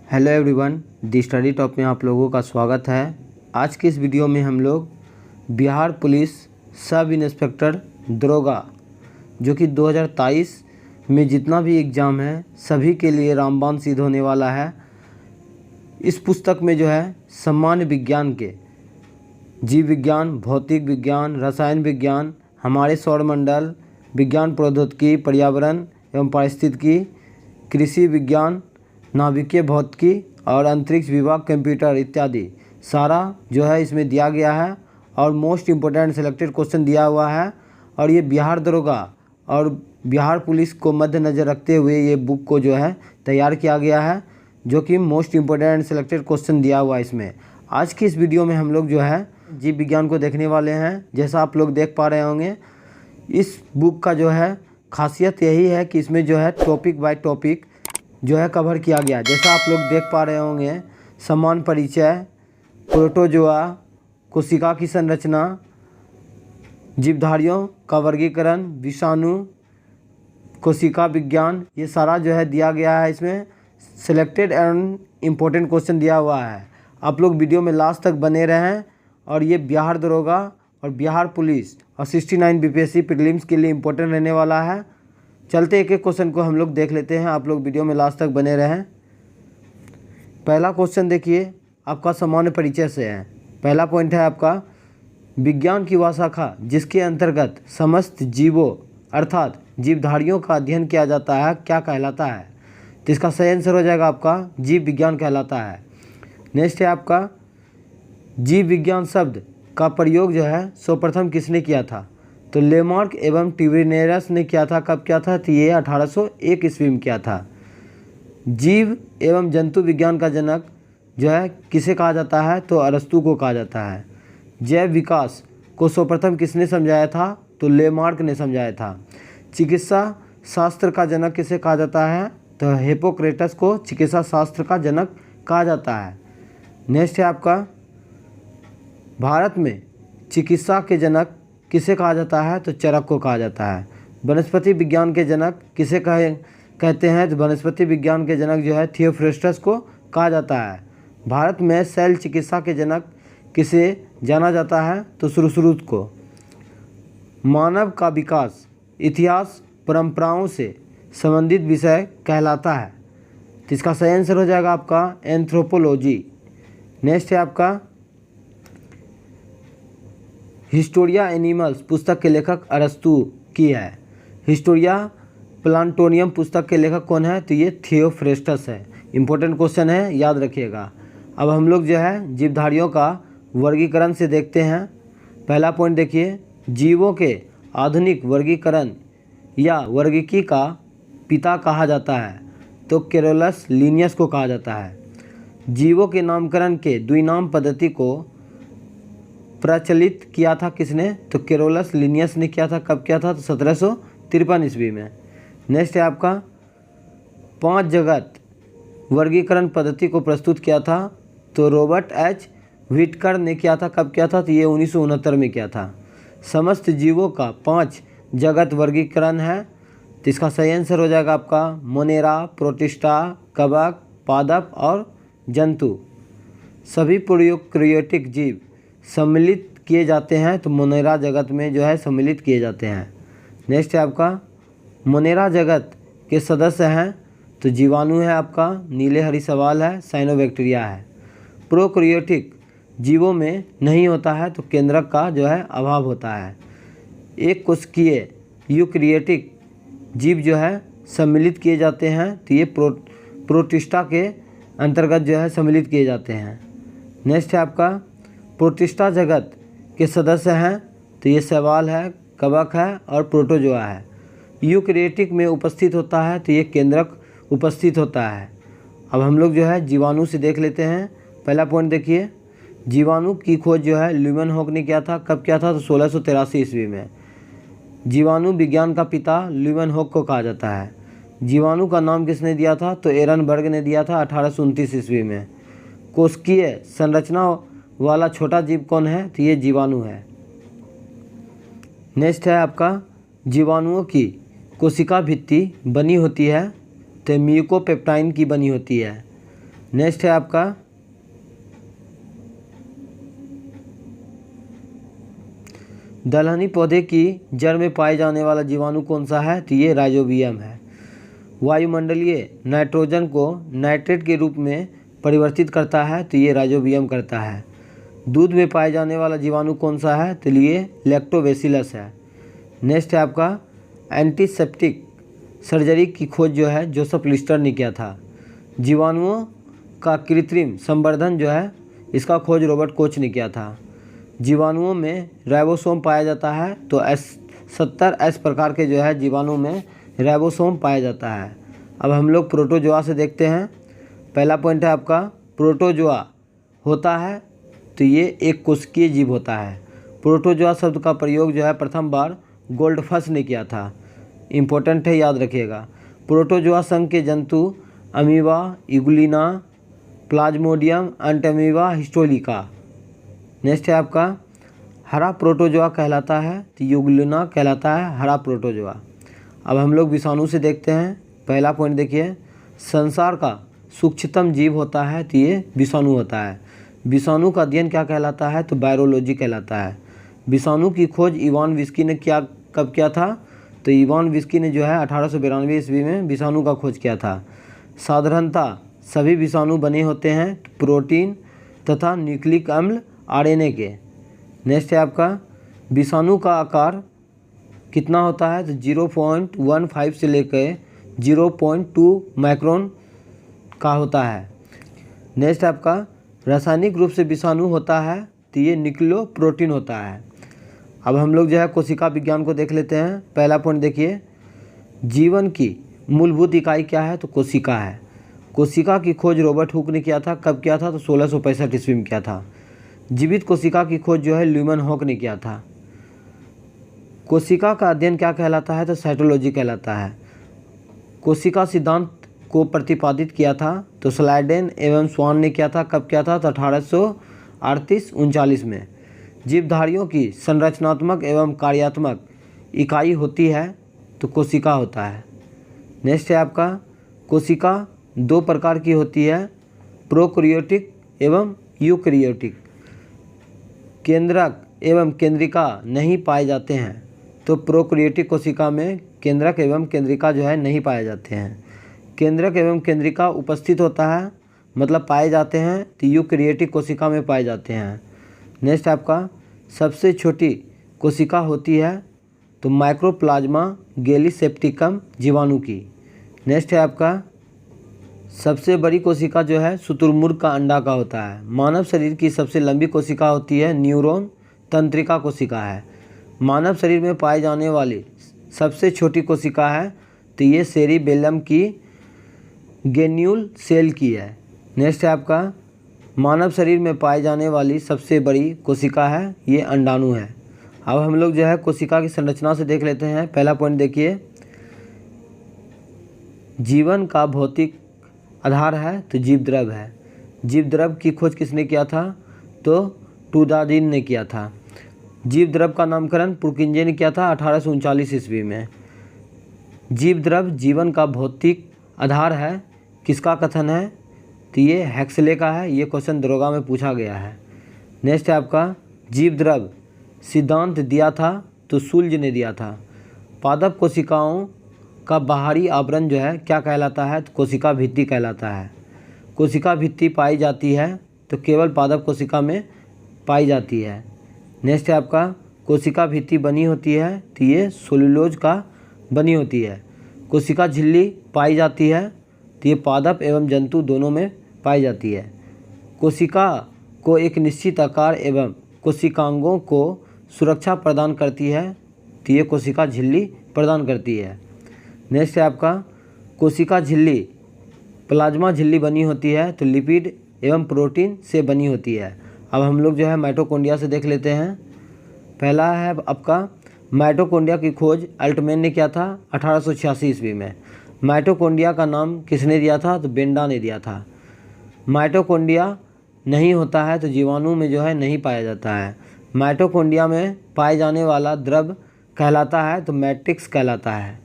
Hello everyone, दी study top में आप लोगों का स्वागत है। आज की इस वीडियो में हम लोग बिहार पुलिस सब इंस्पेक्टर दरोगा जो कि 2023 में जितना भी एग्ज़ाम है सभी के लिए रामबाण सिद्ध होने वाला है। इस पुस्तक में जो है सामान्य विज्ञान के जीव विज्ञान, भौतिक विज्ञान, रसायन विज्ञान, हमारे सौरमंडल, विज्ञान प्रौद्योगिकी, पर्यावरण एवं पारिस्थितिकी, कृषि विज्ञान, नाभिकीय भौतिकी और अंतरिक्ष विभाग, कंप्यूटर इत्यादि सारा जो है इसमें दिया गया है और मोस्ट इम्पोर्टेंट सेलेक्टेड क्वेश्चन दिया हुआ है। और ये बिहार दरोगा और बिहार पुलिस को मद्देनज़र रखते हुए ये बुक को जो है तैयार किया गया है, जो कि मोस्ट इम्पोर्टेंट सेलेक्टेड क्वेश्चन दिया हुआ है इसमें। आज की इस वीडियो में हम लोग जो है जीव विज्ञान को देखने वाले हैं। जैसा आप लोग देख पा रहे होंगे, इस बुक का जो है खासियत यही है कि इसमें जो है टॉपिक बाय टॉपिक जो है कवर किया गया। जैसा आप लोग देख पा रहे होंगे, समान परिचय, प्रोटोजोआ, कोशिका की संरचना, जीवधारियों का वर्गीकरण, विषाणु, कोशिका विज्ञान, ये सारा जो है दिया गया है। इसमें सिलेक्टेड एंड इम्पोर्टेंट क्वेश्चन दिया हुआ है। आप लोग वीडियो में लास्ट तक बने रहें। और ये बिहार दरोगा और बिहार पुलिस और 69 बीपीएससी प्रीलिम्स के लिए इम्पोर्टेंट रहने वाला है। चलते एक एक क्वेश्चन को हम लोग देख लेते हैं। आप लोग वीडियो में लास्ट तक बने रहें। पहला क्वेश्चन देखिए, आपका सामान्य परिचय से है। पहला पॉइंट है आपका, विज्ञान की वह शाखा जिसके अंतर्गत समस्त जीवों अर्थात जीवधारियों का अध्ययन किया जाता है क्या कहलाता है? तो इसका सही आंसर हो जाएगा आपका जीव विज्ञान कहलाता है। नेक्स्ट है आपका, जीव विज्ञान शब्द का प्रयोग जो है सर्वप्रथम किसने किया था? तो लेमार्क एवं ट्यूविनेरस ने किया था। कब किया था? तो ये 1801 ईस्वी में किया था। जीव एवं जंतु विज्ञान का जनक जो है किसे कहा जाता है? तो अरस्तू को कहा जाता है। जैव विकास को सर्वप्रथम किसने समझाया था? तो लेमार्क ने समझाया था। चिकित्सा शास्त्र का जनक किसे कहा जाता है? तो हिप्पोक्रेटस को चिकित्सा शास्त्र का जनक कहा जाता है। नेक्स्ट है आपका, भारत में चिकित्सा के जनक किसे कहा जाता है? तो चरक को कहा जाता है। वनस्पति विज्ञान के जनक किसे कहते हैं? तो वनस्पति विज्ञान के जनक जो है थियोफ्रेस्टस को कहा जाता है। भारत में शैल चिकित्सा के जनक किसे जाना जाता है? तो सुश्रुत को। मानव का विकास इतिहास परंपराओं से संबंधित विषय कहलाता है। तो इसका सही आंसर हो जाएगा आपका एंथ्रोपोलॉजी। नेक्स्ट है आपका, हिस्टोरिया एनिमल्स पुस्तक के लेखक अरस्तू की है। हिस्टोरिया प्लांटोनियम पुस्तक के लेखक कौन है? तो ये थियोफ्रेस्टस है। इंपॉर्टेंट क्वेश्चन है, याद रखिएगा। अब हम लोग जो है जीवधारियों का वर्गीकरण से देखते हैं। पहला पॉइंट देखिए, जीवों के आधुनिक वर्गीकरण या वर्गीकी का पिता कहा जाता है? तो कैरोलस लिनियस को कहा जाता है। जीवों के नामकरण के द्विनाम पद्धति को प्रचलित किया था किसने? तो कैरोलस लिनियस ने किया था। कब किया था? तो 1753 ईस्वी में। नेक्स्ट है आपका, 5 जगत वर्गीकरण पद्धति को प्रस्तुत किया था? तो रॉबर्ट एच व्हिटकर ने किया था। कब किया था? तो ये 1969 में किया था। समस्त जीवों का 5 जगत वर्गीकरण है। तो इसका सही आंसर हो जाएगा आपका मोनेरा, प्रोटिस्टा, कवक, पादप और जंतु। सभी प्रोकैरियोटिक जीव सम्मिलित किए जाते हैं। तो मोनेरा जगत में जो है सम्मिलित किए जाते हैं। नेक्स्ट है आपका, मोनेरा जगत के सदस्य हैं? तो जीवाणु है आपका, नीले हरी सवाल है, साइनोबैक्टीरिया है। प्रोकैरियोटिक जीवों में नहीं होता है, तो केंद्रक का जो है अभाव होता है। एक कोशिकीय यूकैरियोटिक जीव जो है सम्मिलित किए जाते हैं। तो ये प्रोटिस्टा के अंतर्गत जो है सम्मिलित किए जाते हैं। नेक्स्ट है आपका, प्रोटिस्टा जगत के सदस्य हैं? तो ये सवाल है, कवक है और प्रोटोजोआ है। यूकैरियोटिक में उपस्थित होता है? तो ये केंद्रक उपस्थित होता है। अब हम लोग जो है जीवाणु से देख लेते हैं। पहला पॉइंट देखिए, जीवाणु की खोज जो है ल्यूमेनहॉक ने किया था। कब किया था? तो 1683 ईस्वी में। जीवाणु विज्ञान का पिता ल्यूमेनहॉक को कहा जाता है। जीवाणु का नाम किसने दिया था? तो एरनबर्ग ने दिया था 1829 ईस्वी में। कोशिकीय संरचना वाला छोटा जीव कौन है? तो ये जीवाणु है। नेक्स्ट है आपका, जीवाणुओं की कोशिका भित्ति बनी होती है? तो म्यूकोपेप्टाइन की बनी होती है। नेक्स्ट है आपका दलहनी पौधे की जड़ में पाए जाने वाला जीवाणु कौन सा है? तो ये राइजोबियम है। वायुमंडलीय नाइट्रोजन को नाइट्रेट के रूप में परिवर्तित करता है, तो ये राइजोबियम करता है। दूध में पाए जाने वाला जीवाणु कौन सा है? तो ये लैक्टोबैसिलस है। नेक्स्ट है आपका एंटीसेप्टिक सर्जरी की खोज जो है जोसेफ लिस्टर ने किया था। जीवाणुओं का कृत्रिम संवर्धन जो है इसका खोज रॉबर्ट कोच ने किया था। जीवाणुओं में राइबोसोम पाया जाता है, तो 70S प्रकार के जो है जीवाणु में राइबोसोम पाया जाता है। अब हम लोग प्रोटोजोआ से देखते हैं। पहला पॉइंट है आपका प्रोटोजोआ होता है, तो ये एक कोशिकीय जीव होता है। प्रोटोजोआ शब्द का प्रयोग जो है प्रथम बार गोल्डफस ने किया था। इम्पोर्टेंट है, याद रखिएगा। प्रोटोजोआ संघ के जंतु amoeba, euglena, plasmodium, entamoeba, histolytica. Next है आपका हरा प्रोटोजोआ कहलाता है, तो यूग्लिना कहलाता है हरा प्रोटोजोआ। अब हम लोग विषाणु से देखते हैं। पहला पॉइंट देखिए, संसार का सूक्ष्मतम जीव होता है, तो ये विषाणु होता है। विषाणु का अध्ययन क्या कहलाता है? तो वायरोलॉजी कहलाता है। विषाणु की खोज इवान विस्की ने कब किया था? तो इवान विस्की ने जो है 1892 ईस्वी में विषाणु का खोज किया था। साधारणतः सभी विषाणु बने होते हैं प्रोटीन तथा न्यूक्लिक अम्ल आरएनए के। नेक्स्ट है आपका विषाणु का आकार कितना होता है? तो 0.15 से लेकर 0.2 माइक्रोन का होता है। नेक्स्ट आपका रासायनिक रूप से विषाणु होता है, तो ये न्यूक्लियोप्रोटीन होता है। अब हम लोग जो है कोशिका विज्ञान को देख लेते हैं। पहला पॉइंट देखिए, जीवन की मूलभूत इकाई क्या है? तो कोशिका है। कोशिका की खोज रॉबर्ट हुक ने किया था। कब किया था? तो 1665 ईस्वी में किया था। जीवित कोशिका की खोज जो है ल्यूमन हॉक ने किया था। कोशिका का अध्ययन क्या कहलाता है? तो साइटोलॉजी कहलाता है। कोशिका सिद्धांत को प्रतिपादित किया था, तो स्लाइडेन एवं स्वान ने किया था। कब किया था? तो 1838-39 में। जीवधारियों की संरचनात्मक एवं कार्यात्मक इकाई होती है, तो कोशिका होता है। नेक्स्ट है आपका कोशिका दो प्रकार की होती है, प्रोकैरियोटिक एवं यूकैरियोटिक। केंद्रक एवं केंद्रिका नहीं पाए जाते हैं, तो प्रोकैरियोटिक कोशिका में केंद्रक एवं केंद्रिका जो है नहीं पाए जाते हैं। केंद्रक एवं केंद्रिका उपस्थित होता है, मतलब पाए जाते हैं, तो यूकैरियोटिक कोशिका में पाए जाते हैं। नेक्स्ट आपका सबसे छोटी कोशिका होती है, तो माइक्रोप्लाज्मा गैलीसेप्टिकम जीवाणु की। नेक्स्ट है आपका सबसे बड़ी कोशिका जो है शुतुरमुर्ग का अंडा का होता है। मानव शरीर की सबसे लंबी कोशिका होती है न्यूरॉन तंत्रिका कोशिका है। मानव शरीर में पाई जाने वाली सबसे छोटी कोशिका है, तो ये सेरिबेलम की ग्रेन्यूल सेल की है। नेक्स्ट है आपका मानव शरीर में पाई जाने वाली सबसे बड़ी कोशिका है, ये अंडाणु है। अब हम लोग जो है कोशिका की संरचना से देख लेते हैं। पहला पॉइंट देखिए, जीवन का भौतिक आधार है, तो जीव द्रव है। जीव द्रव की खोज किसने किया था? तो टूडाडीन ने किया था। जीव द्रव का नामकरण पुरकिंजे ने किया था 1839 ईस्वी में। जीव द्रव जीवन का भौतिक आधार है, किसका कथन है? तो ये हेक्सले का है। ये क्वेश्चन दरोगा में पूछा गया है। नेक्स्ट है आपका जीव द्रव सिद्धांत दिया था, तो सुल्ज ने दिया था। पादप कोशिकाओं का बाहरी आवरण जो है क्या कहलाता है? तो कोशिका भित्ति कहलाता है। कोशिका भित्ति पाई जाती है, तो केवल पादप कोशिका में पाई जाती है। नेक्स्ट है आपका कोशिका भित्ति बनी होती है, तो ये सेलुलोज का बनी होती है। कोशिका झिल्ली पाई जाती है, तो ये पादप एवं जंतु दोनों में पाई जाती है। कोशिका को एक निश्चित आकार एवं कोशिकांगों को सुरक्षा प्रदान करती है, तो ये कोशिका झिल्ली प्रदान करती है। नेक्स्ट है आपका कोशिका झिल्ली प्लाज्मा झिल्ली बनी होती है, तो लिपिड एवं प्रोटीन से बनी होती है। अब हम लोग जो है माइटोकॉन्ड्रिया से देख लेते हैं। पहला है आपका माइटोकॉन्ड्रिया की खोज अल्टमैन ने किया था 1886 ईस्वी में। माइटोकॉन्ड्रिया का नाम किसने दिया था? तो बेंडा ने दिया था। माइटोकॉन्ड्रिया नहीं होता है, तो जीवाणु में जो है नहीं पाया जाता है। माइटोकॉन्ड्रिया में पाए जाने वाला द्रव कहलाता है, तो मैट्रिक्स कहलाता है।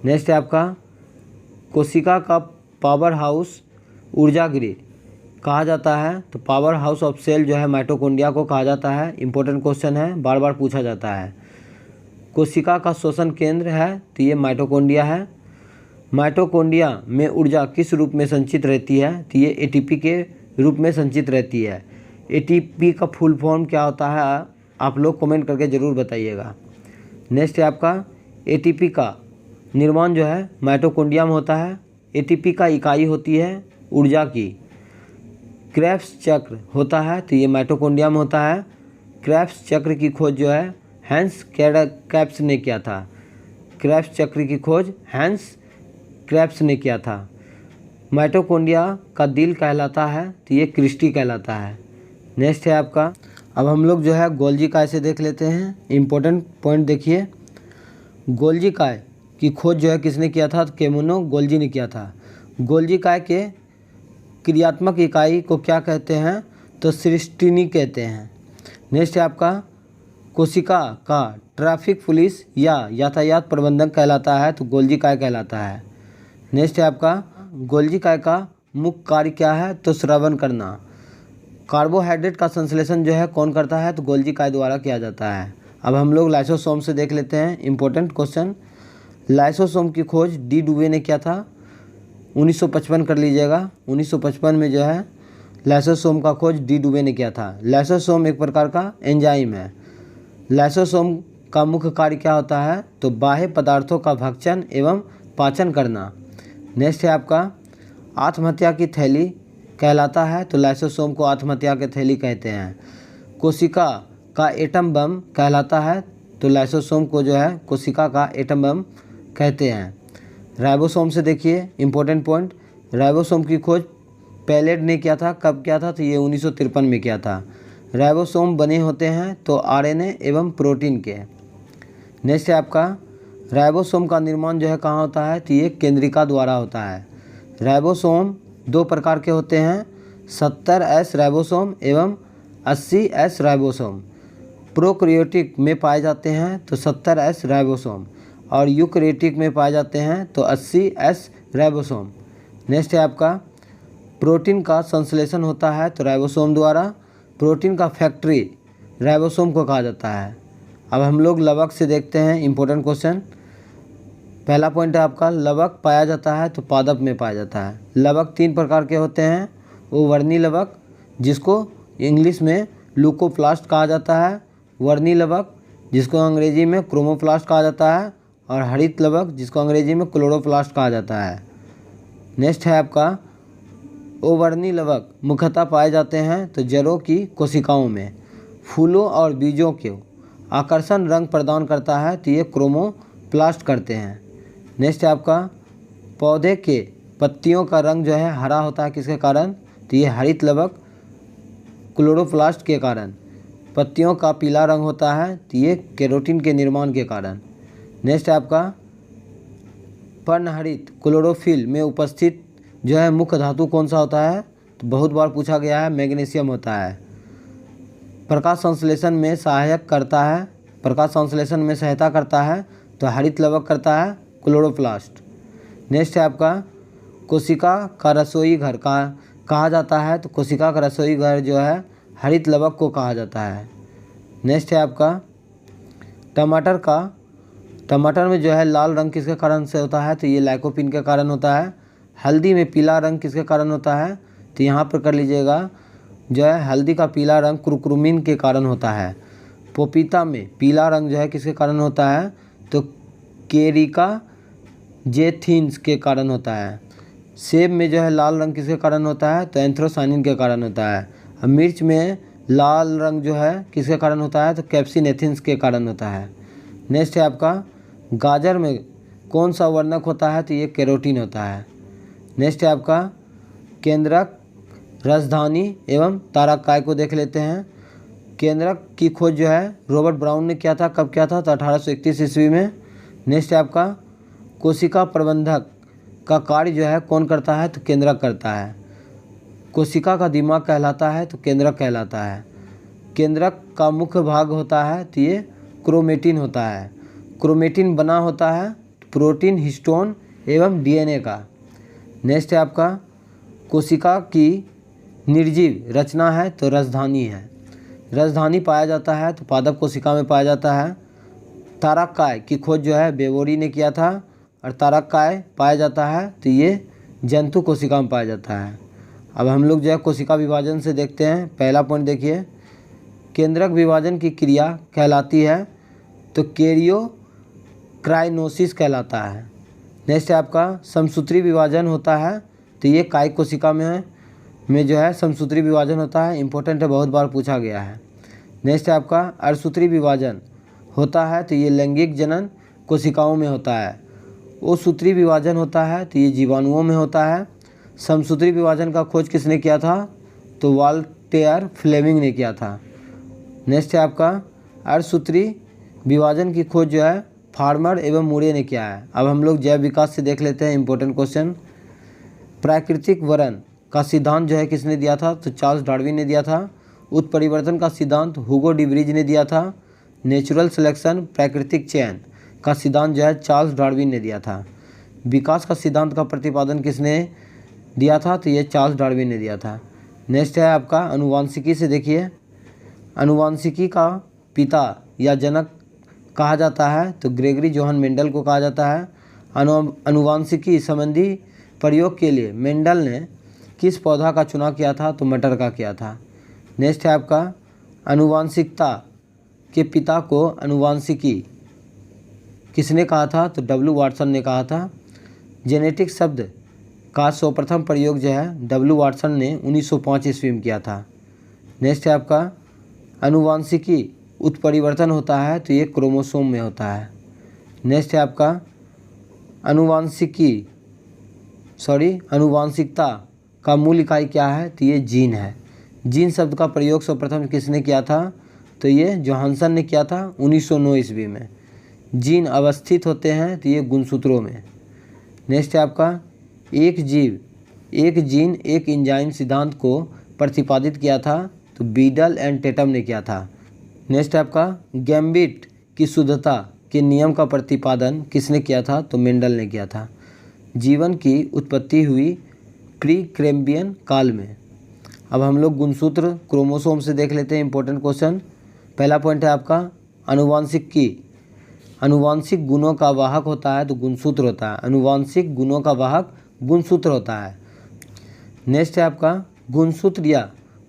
नेक्स्ट है आपका कोशिका का पावर हाउस ऊर्जा ग्रिड कहा जाता है? तो पावर हाउस ऑफ सेल जो है माइटोकॉन्ड्रिया को कहा जाता है। इंपॉर्टेंट क्वेश्चन है, बार बार पूछा जाता है। कोशिका का श्वसन केंद्र है तो ये माइटोकॉन्ड्रिया है। माइटोकॉन्ड्रिया में ऊर्जा किस रूप में संचित रहती है? तो ये एटीपी के रूप में संचित रहती है। एटीपी का फुल फॉर्म क्या होता है? आप लोग कमेंट करके ज़रूर बताइएगा। नेक्स्ट है आपका एटीपी का निर्माण जो है माइटोकॉन्ड्रिया में होता है। एटीपी का इकाई होती है ऊर्जा की। क्रेब्स चक्र होता है तो ये माइटोकॉन्ड्रिया में होता है। क्रेब्स चक्र की खोज जो है हैंस क्रेब्स ने किया था। क्रेब्स चक्र की खोज हैंस क्रेब्स ने किया था। माइटोकॉन्ड्रिया का दिल कहलाता है तो ये क्रिस्टी कहलाता है। नेक्स्ट है आपका, अब हम लोग जो है गोल्जी काय से देख लेते हैं। इम्पोर्टेंट पॉइंट देखिए, गोल्जी काय की खोज जो है किसने किया था? तो केमुनो गोल्जी ने किया था। गोल्जी काय के क्रियात्मक इकाई को क्या कहते हैं? तो सृष्टिनी कहते हैं। नेक्स्ट है आपका, कोशिका का ट्रैफिक पुलिस या यातायात प्रबंधक कहलाता है तो गोल्जी काय कहलाता है। नेक्स्ट है आपका, गोल्जी काय का मुख्य कार्य क्या है? तो श्रवण करना। कार्बोहाइड्रेट का संश्लेषण जो है कौन करता है? तो गोल्जी काय द्वारा किया जाता है। अब हम लोग लाइसोसोम से देख लेते हैं। इंपॉर्टेंट क्वेश्चन, लाइसोसोम की खोज डी डुवे ने किया था 1955 कर लीजिएगा। 1955 में जो है लाइसोसोम का खोज डी डुवे ने किया था। लाइसोसोम एक प्रकार का एंजाइम है। लाइसोसोम का मुख्य कार्य क्या होता है? तो बाह्य पदार्थों का भक्षण एवं पाचन करना। नेक्स्ट है आपका, आत्महत्या की थैली कहलाता है तो लाइसोसोम को आत्महत्या की थैली कहते हैं। कोशिका का एटम बम कहलाता है तो लाइसोसोम को जो है कोशिका का एटम बम कहते हैं। राइबोसोम से देखिए इंपॉर्टेंट पॉइंट, राइबोसोम की खोज पैलेट ने किया था। कब किया था? तो ये 1953 में किया था। राइबोसोम बने होते हैं तो आरएनए एवं प्रोटीन के। नेक्स्ट है आपका, राइबोसोम का निर्माण जो है कहाँ होता है? तो ये केंद्रिका द्वारा होता है। राइबोसोम दो प्रकार के होते हैं, 70S राइबोसोम एवं 80S राइबोसोम। प्रोकैरियोटिक में पाए जाते हैं तो 70S राइबोसोम और यूकैरियोटिक में पाए जाते हैं तो 80S राइबोसोम। नेक्स्ट है आपका, प्रोटीन का संश्लेषण होता है तो राइबोसोम द्वारा। प्रोटीन का फैक्ट्री राइबोसोम को कहा जाता है। अब हम लोग लवक से देखते हैं। इंपॉर्टेंट क्वेश्चन, पहला पॉइंट है आपका, लवक पाया जाता है तो पादप में पाया जाता है। लवक 3 प्रकार के होते हैं, वो वर्णी लवक जिसको इंग्लिश में लूकोप्लास्ट कहा जाता है, वर्णी लवक जिसको अंग्रेजी में क्रोमोप्लास्ट कहा जाता है, और हरित लवक जिसको अंग्रेजी में क्लोरोप्लास्ट कहा जाता है। नेक्स्ट है आपका, ओवर्णी लवक मुख्यतः पाए जाते हैं तो जड़ों की कोशिकाओं में। फूलों और बीजों के आकर्षण रंग प्रदान करता है तो ये क्रोमोप्लास्ट करते हैं। नेक्स्ट है आपका, पौधे के पत्तियों का रंग जो है हरा होता है किसके कारण? तो ये हरित लवक क्लोरोप्लास्ट के कारण। पत्तियों का पीला रंग होता है तो ये केरोटीन के निर्माण के कारण। नेक्स्ट है आपका, पर्णहरित क्लोरोफिल में उपस्थित जो है मुख्य धातु कौन सा होता है? तो बहुत बार पूछा गया है, मैग्नीशियम होता है। प्रकाश संश्लेषण में सहायक करता है, प्रकाश संश्लेषण में सहायता करता है तो हरित लवक करता है क्लोरोप्लास्ट। नेक्स्ट है आपका, कोशिका का रसोई घर कहा जाता है तो कोशिका का रसोई घर जो है हरित लवक को कहा जाता है। नेक्स्ट है आपका, टमाटर में जो है लाल रंग किसके कारण से होता है? तो ये लाइकोपिन के कारण होता है। हल्दी में पीला रंग किसके कारण होता है? तो यहाँ पर कर लीजिएगा, जो है हल्दी का पीला रंग कुरकुमिन के कारण होता है। पपीता में पीला रंग जो है किसके कारण होता है? तो केरिका जेथिन्स के कारण होता है। सेब में जो है लाल रंग किसके कारण होता है? तो एंथ्रोसाइनिन के कारण होता है। अब मिर्च में लाल रंग जो है किसके कारण होता है? तो कैप्सिनेथिन्स के कारण होता है। नेक्स्ट है आपका, गाजर में कौन सा वर्णक होता है? तो ये कैरोटीन होता है। नेक्स्ट है आपका, केंद्रक, राजधानी एवं तारक को देख लेते हैं। केंद्रक की खोज जो है रॉबर्ट ब्राउन ने किया था। कब किया था? तो 1831 ईस्वी में। नेक्स्ट है आपका, कोशिका प्रबंधक का कार्य जो है कौन करता है? तो केंद्रक करता है। कोशिका का दिमाग कहलाता है तो केंद्रक कहलाता है। केंद्रक का मुख्य भाग होता है तो ये क्रोमेटिन होता है। क्रोमेटिन बना होता है प्रोटीन, हिस्टोन एवं डीएनए का। नेक्स्ट है आपका, कोशिका की निर्जीव रचना है तो रसधानी है। रसधानी पाया जाता है तो पादप कोशिका में पाया जाता है। तारककाय की खोज जो है बेवोरी ने किया था और तारककाय पाया जाता है तो ये जंतु कोशिका में पाया जाता है। अब हम लोग जो है कोशिका विभाजन से देखते हैं। पहला पॉइंट देखिए, केंद्रक विभाजन की क्रिया कहलाती है तो कैरियोक्राइनोसिस कहलाता है। नेक्स्ट है आपका समसूत्री विभाजन होता है तो ये कायिक कोशिका में जो है समसूत्री विभाजन होता है। इंपॉर्टेंट है, बहुत बार पूछा गया है। नेक्स्ट है आपका अर्धसूत्री विभाजन होता है तो ये लैंगिक जनन कोशिकाओं में होता है। ओसूत्री विभाजन होता है तो ये जीवाणुओं में होता है। समसूत्री विभाजन का खोज किसने किया था तो वाल्टेयर फ्लेमिंग ने किया था। नेक्स्ट है आपका अर्धसूत्री विभाजन की खोज जो है फार्मर एवं मूरे ने किया है। अब हम लोग जैव विकास से देख लेते हैं इंपॉर्टेंट क्वेश्चन। प्राकृतिक वरण का सिद्धांत जो है किसने दिया था तो चार्ल्स डार्विन ने दिया था। उत्परिवर्तन का सिद्धांत हुगो डिब्रीज ने दिया था। नेचुरल सिलेक्शन प्राकृतिक चयन का सिद्धांत जो है चार्ल्स डार्विन ने दिया था। विकास का सिद्धांत का प्रतिपादन किसने दिया था तो ये चार्ल्स डार्विन ने दिया था। नेक्स्ट है आपका अनुवांशिकी से देखिए। अनुवांशिकी का पिता या जनक कहा जाता है तो ग्रेगरी जोहन मेंडल को कहा जाता है। अनुवांशिकी संबंधी प्रयोग के लिए मेंडल ने किस पौधा का चुनाव किया था तो मटर का किया था। नेक्स्ट है आपका अनुवांशिकता के पिता को अनुवांशिकी किसने कहा था तो डब्ल्यू वाटसन ने कहा था। जेनेटिक शब्द का सर्वप्रथम प्रयोग जो है डब्ल्यू वाटसन ने 1905 ईस्वी में किया था। नेक्स्ट है आपका अनुवांशिकी उत्परिवर्तन होता है तो ये क्रोमोसोम में होता है। नेक्स्ट है आपका अनुवांशिकता का मूल इकाई क्या है तो ये जीन है। जीन शब्द का प्रयोग सर्वप्रथम किसने किया था तो ये जोहानसन ने किया था 1909 ईस्वी में। जीन अवस्थित होते हैं तो ये गुणसूत्रों में। नेक्स्ट है आपका एक जीन एक एंजाइम सिद्धांत को प्रतिपादित किया था तो बीडल एंड टेटम ने किया था। नेक्स्ट है आपका गैम्बिट की शुद्धता के नियम का प्रतिपादन किसने किया था तो मेंडल ने किया था। जीवन की उत्पत्ति हुई प्री कैम्ब्रियन काल में। अब हम लोग गुणसूत्र क्रोमोसोम से देख लेते हैं इंपॉर्टेंट क्वेश्चन। पहला पॉइंट है आपका अनुवांशिक गुणों का वाहक होता है तो गुणसूत्र होता है। अनुवांशिक गुणों का वाहक गुणसूत्र होता है। नेक्स्ट है आपका गुणसूत्र या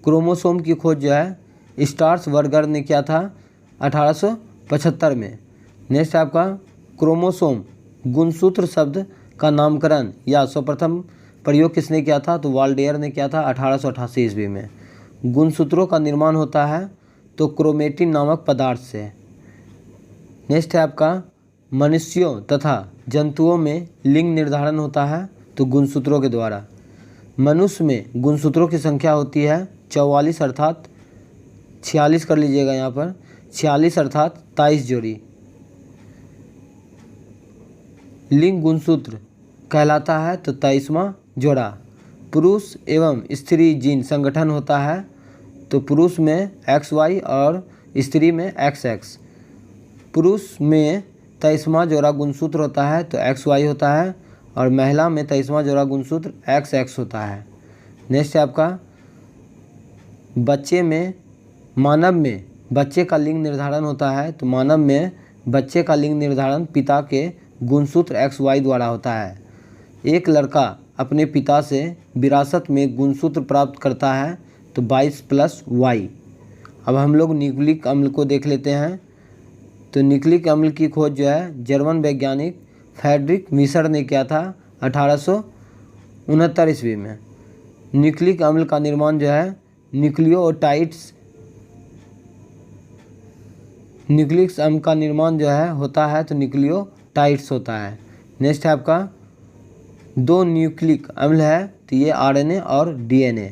क्रोमोसोम की खोज जो है स्टार्स वर्गर ने किया था 1875 में। नेक्स्ट है आपका क्रोमोसोम गुणसूत्र शब्द का नामकरण या सर्वप्रथम प्रयोग किसने किया था तो वाल्डेयर ने किया था 1888 ईस्वी में। गुणसूत्रों का निर्माण होता है तो क्रोमेटिन नामक पदार्थ से। नेक्स्ट है आपका मनुष्यों तथा जंतुओं में लिंग निर्धारण होता है तो गुणसूत्रों के द्वारा। मनुष्य में गुणसूत्रों की संख्या होती है 44 अर्थात 46 कर लीजिएगा यहाँ पर 46 अर्थात 23 जोड़ी। लिंग गुणसूत्र कहलाता है तो 23वां जोड़ा। पुरुष एवं स्त्री जीन संगठन होता है तो पुरुष में XY और स्त्री में XX। पुरुष में 23वां जोड़ा गुणसूत्र होता है तो XY होता है और महिला में 23वां जोड़ा गुणसूत्र XX होता है। नेक्स्ट है आपका मानव में बच्चे का लिंग निर्धारण होता है तो मानव में बच्चे का लिंग निर्धारण पिता के गुणसूत्र XY द्वारा होता है। एक लड़का अपने पिता से विरासत में गुणसूत्र प्राप्त करता है तो 22+Y। अब हम लोग न्यूक्लिक अम्ल को देख लेते हैं तो न्यूक्लिक अम्ल की खोज जो है जर्मन वैज्ञानिक फ्रेडरिक मिशर ने किया था 1869 ईस्वी में। न्यूक्लिक अम्ल का निर्माण जो है न्यूक्लिक अम्ल का निर्माण जो है होता है तो न्यूक्लियोटाइड्स होता है। नेक्स्ट है आपका दो न्यूक्लिक अम्ल है तो ये RNA और DNA।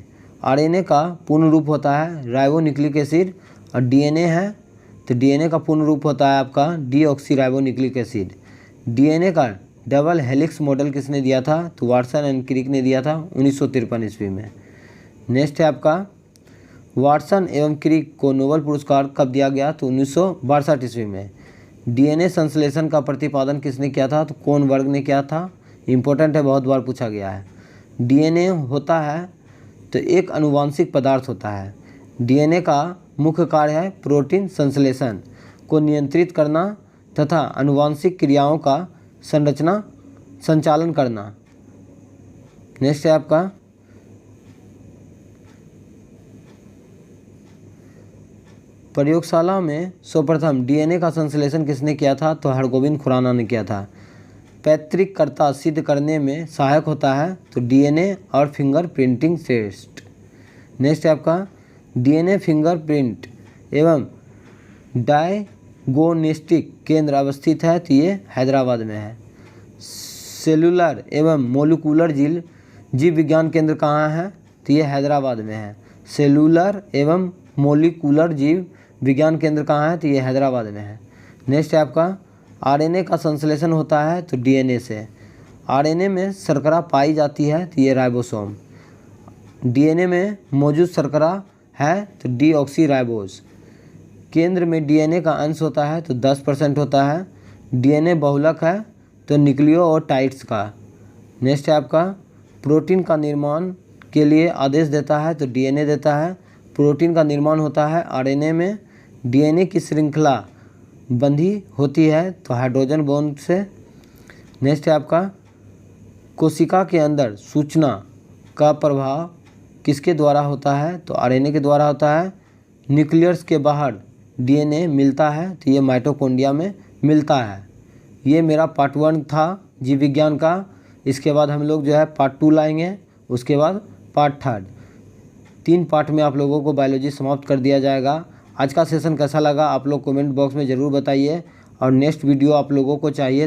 RNA का पूर्ण रूप होता है राइबोन्यूक्लिक एसिड और DNA है तो DNA का पूर्ण रूप होता है आपका डीऑक्सीराइबोन्यूक्लिक एसिड। DNA का डबल हेलिक्स मॉडल किसने दिया था तो वाटसन एंड क्रिक ने दिया था 1953 ईस्वी में। नेक्स्ट है आपका वाटसन एवं क्रिक को नोबेल पुरस्कार कब दिया गया तो 1962 ईस्वी में। DNA संश्लेषण का प्रतिपादन किसने किया था तो कोनबर्ग ने किया था। इम्पोर्टेंट है, बहुत बार पूछा गया है। DNA होता है तो एक अनुवांशिक पदार्थ होता है। डीएनए का मुख्य कार्य है प्रोटीन संश्लेषण को नियंत्रित करना तथा अनुवांशिक क्रियाओं का संचालन करना। नेक्स्ट है आपका प्रयोगशाला में सर्वप्रथम डीएनए का संश्लेषण किसने किया था? तो हरगोविंद खुराना ने किया था। पैतृककर्ता सिद्ध करने में सहायक होता है तो डीएनए और फिंगर प्रिंटिंग टेस्ट। नेक्स्ट है आपका डीएनए फिंगरप्रिंट एवं डायग्नोस्टिक केंद्र अवस्थित है तो ये हैदराबाद में है। सेलुलर एवं मोलिकुलर जीव विज्ञान केंद्र कहाँ है? तो ये हैदराबाद में है। सेलुलर एवं मोलिकुलर जीव विज्ञान केंद्र कहाँ है? तो ये हैदराबाद में है। नेक्स्ट है आपका आरएनए का संश्लेषण होता है तो डीएनए से। आरएनए में शर्करा पाई जाती है तो ये राइबोसोम। डीएनए में मौजूद शर्करा है तो डीऑक्सीराइबोज। केंद्र में डीएनए का अंश होता है तो 10% होता है। डीएनए बहुलक है तो न्यूक्लियोटाइड्स का। नेक्स्ट है आपका प्रोटीन का निर्माण के लिए आदेश देता है तो डीएनए देता है। प्रोटीन का निर्माण होता है आरएनए में। डीएनए की श्रृंखला बंधी होती है तो हाइड्रोजन बॉन्ड से। नेक्स्ट है आपका कोशिका के अंदर सूचना का प्रभाव किसके द्वारा होता है? तो आरएनए के द्वारा होता है। न्यूक्लियस के बाहर डीएनए मिलता है तो ये माइटोकॉन्ड्रिया में मिलता है। ये मेरा पार्ट 1 था जीव विज्ञान का। इसके बाद हम लोग जो है पार्ट 2 लाएंगे, उसके बाद पार्ट 3। 3 पार्ट में आप लोगों को बायोलॉजी समाप्त कर दिया जाएगा। आज का सेशन कैसा लगा आप लोग कमेंट बॉक्स में ज़रूर बताइए, और नेक्स्ट वीडियो आप लोगों को चाहिए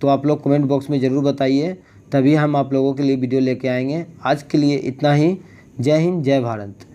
तो आप लोग कमेंट बॉक्स में ज़रूर बताइए, तभी हम आप लोगों के लिए वीडियो लेके आएंगे। आज के लिए इतना ही। जय हिंद, जय भारत।